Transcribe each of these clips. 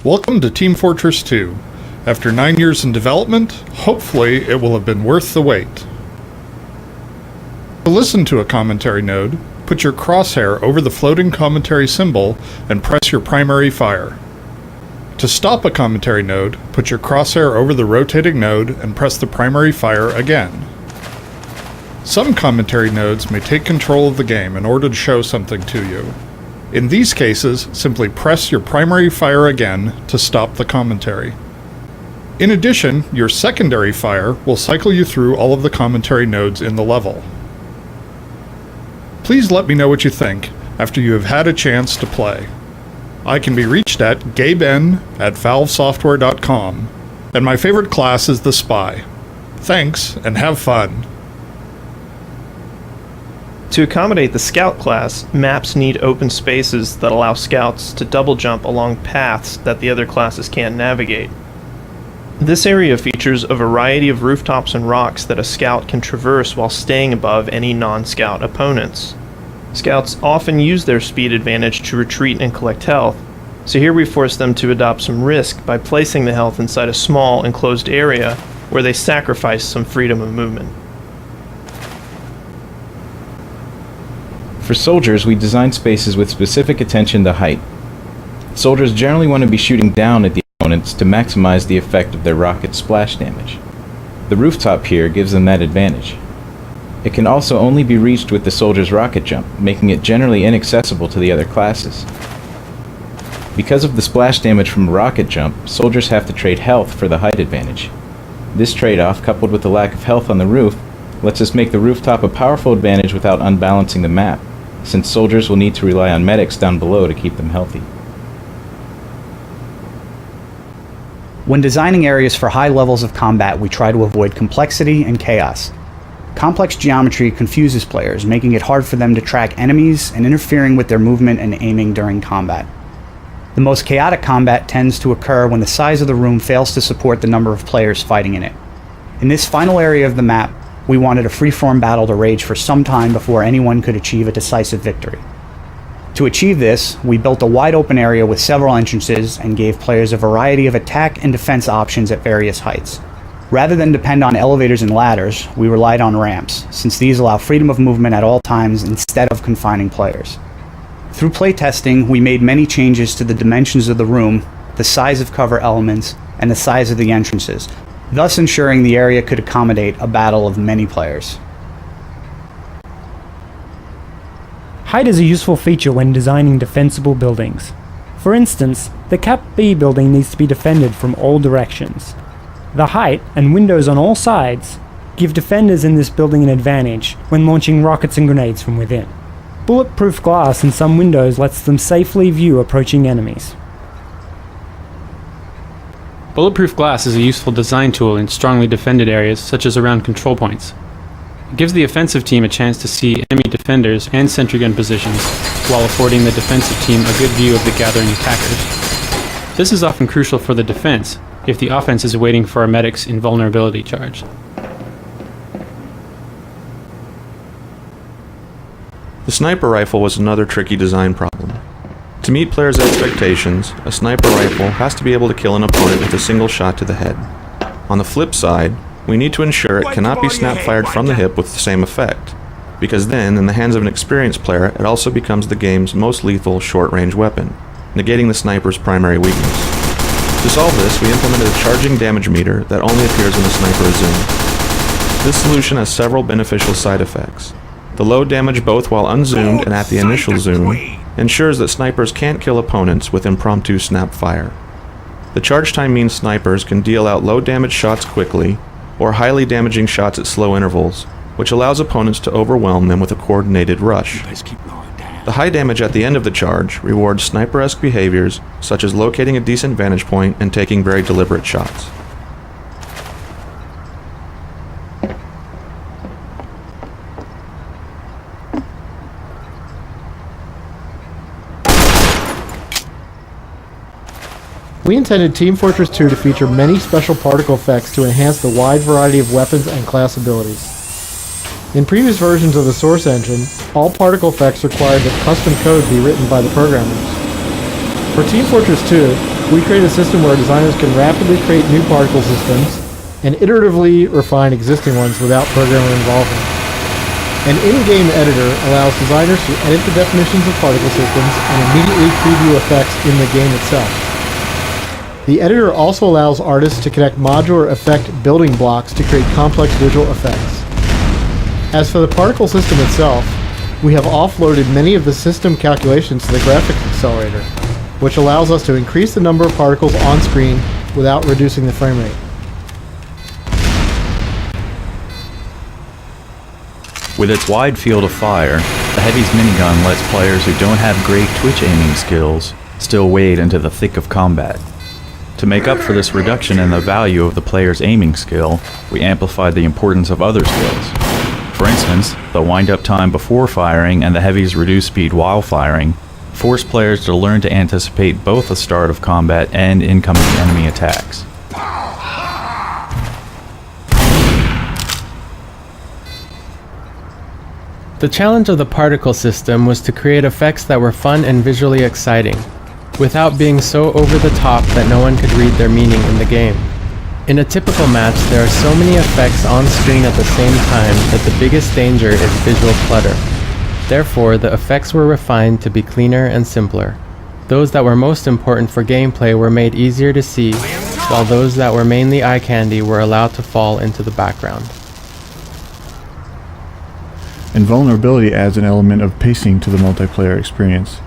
Welcome to Team Fortress 2. After 9 years in development, hopefully it will have been worth the wait. To listen to a commentary node, put your crosshair over the floating commentary symbol and press your primary fire. To stop a commentary node, put your crosshair over the rotating node and press the primary fire again. Some commentary nodes may take control of the game in order to show something to you. In these cases, simply press your primary fire again to stop the commentary. In addition, your secondary fire will cycle you through all of the commentary nodes in the level. Please let me know what you think after you have had a chance to play. I can be reached at gaben@valvesoftware.com, and my favorite class is the Spy. Thanks, and have fun. To accommodate the Scout class, maps need open spaces that allow Scouts to double jump along paths that the other classes can't navigate. This area features a variety of rooftops and rocks that a Scout can traverse while staying above any non-Scout opponents. Scouts often use their speed advantage to retreat and collect health, so here we force them to adopt some risk by placing the health inside a small enclosed area where they sacrifice some freedom of movement. For soldiers, we design spaces with specific attention to height. Soldiers generally want to be shooting down at the opponents to maximize the effect of their rocket splash damage. The rooftop here gives them that advantage. It can also only be reached with the soldier's rocket jump, making it generally inaccessible to the other classes. Because of the splash damage from a rocket jump, soldiers have to trade health for the height advantage. This trade-off, coupled with the lack of health on the roof, lets us make the rooftop a powerful advantage without unbalancing the map, since soldiers will need to rely on medics down below to keep them healthy. When designing areas for high levels of combat, we try to avoid complexity and chaos. Complex geometry confuses players, making it hard for them to track enemies and interfering with their movement and aiming during combat. The most chaotic combat tends to occur when the size of the room fails to support the number of players fighting in it. In this final area of the map, we wanted a free-form battle to rage for some time before anyone could achieve a decisive victory. To achieve this, we built a wide-open area with several entrances and gave players a variety of attack and defense options at various heights. Rather than depend on elevators and ladders, we relied on ramps, since these allow freedom of movement at all times instead of confining players. Through playtesting, we made many changes to the dimensions of the room, the size of cover elements, and the size of the entrances, thus ensuring the area could accommodate a battle of many players. Height is a useful feature when designing defensible buildings. For instance, the Cap B building needs to be defended from all directions. The height and windows on all sides give defenders in this building an advantage when launching rockets and grenades from within. Bulletproof glass in some windows lets them safely view approaching enemies. Bulletproof glass is a useful design tool in strongly defended areas such as around control points. It gives the offensive team a chance to see enemy defenders and sentry gun positions, while affording the defensive team a good view of the gathering attackers. This is often crucial for the defense, if the offense is waiting for a medic's invulnerability charge. The sniper rifle was another tricky design problem. To meet players' expectations, a sniper rifle has to be able to kill an opponent with a single shot to the head. On the flip side, we need to ensure it cannot be snap-fired from the hip with the same effect, because then, in the hands of an experienced player, it also becomes the game's most lethal short-range weapon, negating the sniper's primary weakness. To solve this, we implemented a charging damage meter that only appears when the sniper is zoomed. This solution has several beneficial side effects. The low damage both while unzoomed and at the initial zoom ensures that snipers can't kill opponents with impromptu snap fire. The charge time means snipers can deal out low damage shots quickly, or highly damaging shots at slow intervals, which allows opponents to overwhelm them with a coordinated rush. The high damage at the end of the charge rewards sniper-esque behaviors such as locating a decent vantage point and taking very deliberate shots. We intended Team Fortress 2 to feature many special particle effects to enhance the wide variety of weapons and class abilities. In previous versions of the source engine, all particle effects required that custom code be written by the programmers. For Team Fortress 2, we create a system where designers can rapidly create new particle systems and iteratively refine existing ones without programmer involvement. An in-game editor allows designers to edit the definitions of particle systems and immediately preview effects in the game itself. The editor also allows artists to connect modular effect building blocks to create complex visual effects. As for the particle system itself, we have offloaded many of the system calculations to the graphics accelerator, which allows us to increase the number of particles on screen without reducing the frame rate. With its wide field of fire, the Heavy's minigun lets players who don't have great twitch aiming skills still wade into the thick of combat. To make up for this reduction in the value of the player's aiming skill, we amplified the importance of other skills. For instance, the wind-up time before firing and the Heavy's reduced speed while firing force players to learn to anticipate both the start of combat and incoming enemy attacks. The challenge of the particle system was to create effects that were fun and visually exciting, without being so over the top that no one could read their meaning in the game. In a typical match, there are so many effects on screen at the same time that the biggest danger is visual clutter. Therefore, the effects were refined to be cleaner and simpler. Those that were most important for gameplay were made easier to see, while those that were mainly eye candy were allowed to fall into the background. Invulnerability adds an element of pacing to the multiplayer experience,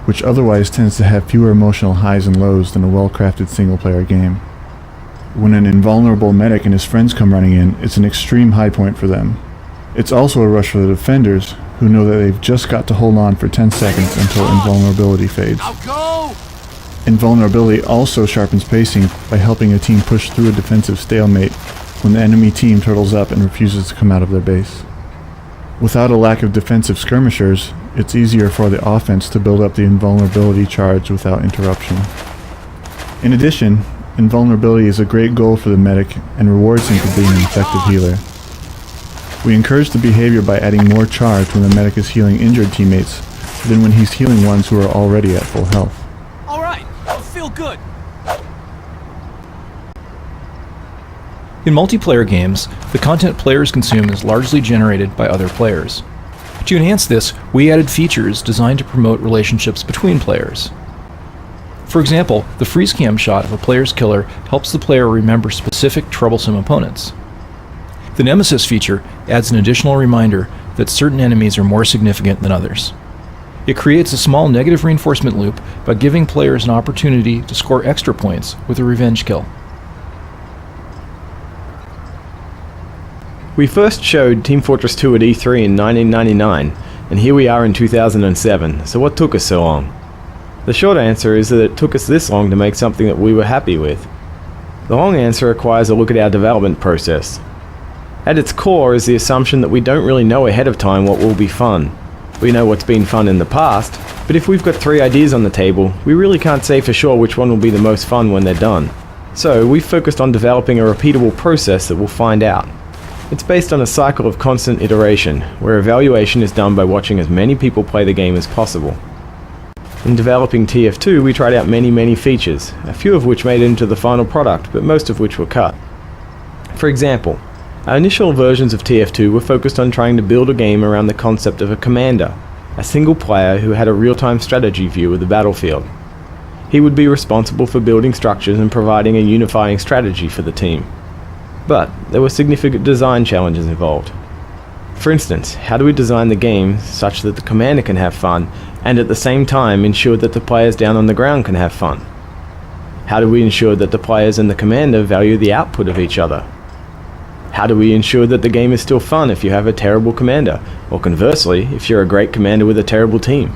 which otherwise tends to have fewer emotional highs and lows than a well-crafted single-player game. When an invulnerable medic and his friends come running in, it's an extreme high point for them. It's also a rush for the defenders, who know that they've just got to hold on for 10 seconds until invulnerability fades. Invulnerability also sharpens pacing by helping a team push through a defensive stalemate when the enemy team turtles up and refuses to come out of their base. Without a lack of defensive skirmishers, it's easier for the offense to build up the invulnerability charge without interruption. In addition, invulnerability is a great goal for the medic and rewards him for being an effective healer. We encourage the behavior by adding more charge when the medic is healing injured teammates than when he's healing ones who are already at full health. Alright, I feel good. In multiplayer games, the content players consume is largely generated by other players. To enhance this, we added features designed to promote relationships between players. For example, the freeze cam shot of a player's killer helps the player remember specific troublesome opponents. The Nemesis feature adds an additional reminder that certain enemies are more significant than others. It creates a small negative reinforcement loop by giving players an opportunity to score extra points with a revenge kill. We first showed Team Fortress 2 at E3 in 1999, and here we are in 2007, so what took us so long? The short answer is that it took us this long to make something that we were happy with. The long answer requires a look at our development process. At its core is the assumption that we don't really know ahead of time what will be fun. We know what's been fun in the past, but if we've got 3 ideas on the table, we really can't say for sure which one will be the most fun when they're done. So we've focused on developing a repeatable process that we'll find out. It's based on a cycle of constant iteration, where evaluation is done by watching as many people play the game as possible. In developing tf2, we tried out many features, a few of which made it into the final product, but most of which were cut. For example, our initial versions of tf2 were focused on trying to build a game around the concept of a commander, a single player who had a real-time strategy view of the battlefield. He would be responsible for building structures and providing a unifying strategy for the team. But there were significant design challenges involved. For instance, how do we design the game such that the commander can have fun and at the same time ensure that the players down on the ground can have fun? How do we ensure that the players and the commander value the output of each other? How do we ensure that the game is still fun if you have a terrible commander, or conversely, if you're a great commander with a terrible team?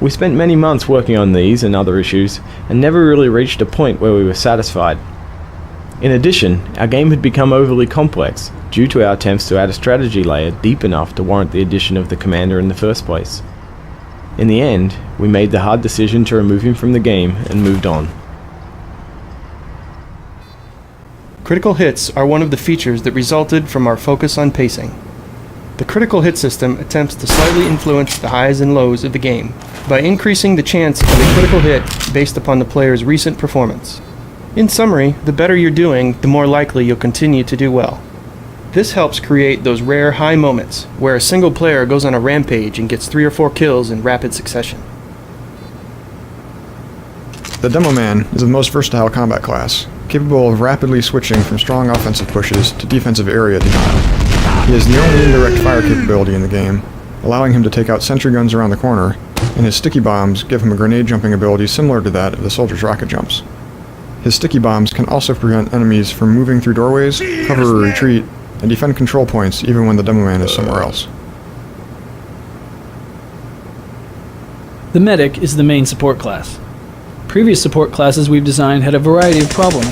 We spent many months working on these and other issues, and never really reached a point where we were satisfied. In addition, our game had become overly complex, due to our attempts to add a strategy layer deep enough to warrant the addition of the commander in the first place. In the end, we made the hard decision to remove him from the game and moved on. Critical hits are one of the features that resulted from our focus on pacing. The critical hit system attempts to slightly influence the highs and lows of the game by increasing the chance of a critical hit based upon the player's recent performance. In summary, the better you're doing, the more likely you'll continue to do well. This helps create those rare high moments where a single player goes on a rampage and gets 3 or 4 kills in rapid succession. The Demo Man is the most versatile combat class, capable of rapidly switching from strong offensive pushes to defensive area denial. He has the only indirect fire capability in the game, allowing him to take out sentry guns around the corner, and his sticky bombs give him a grenade jumping ability similar to that of the soldier's rocket jumps. His sticky bombs can also prevent enemies from moving through doorways, cover a retreat, and defend control points even when the Demo Man is somewhere else. The Medic is the main support class. Previous support classes we've designed had a variety of problems.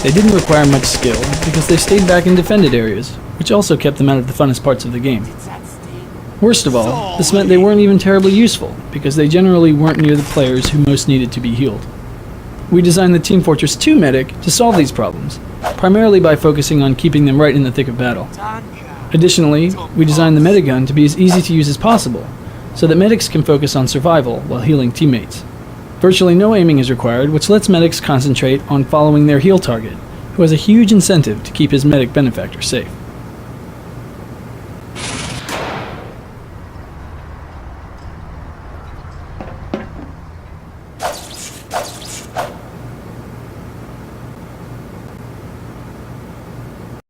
They didn't require much skill because they stayed back in defended areas, which also kept them out of the funnest parts of the game. Worst of all, this meant they weren't even terribly useful because they generally weren't near the players who most needed to be healed. We designed the Team Fortress 2 Medic to solve these problems, primarily by focusing on keeping them right in the thick of battle. Additionally, we designed the Medigun to be as easy to use as possible, so that medics can focus on survival while healing teammates. Virtually no aiming is required, which lets medics concentrate on following their heal target, who has a huge incentive to keep his medic benefactor safe.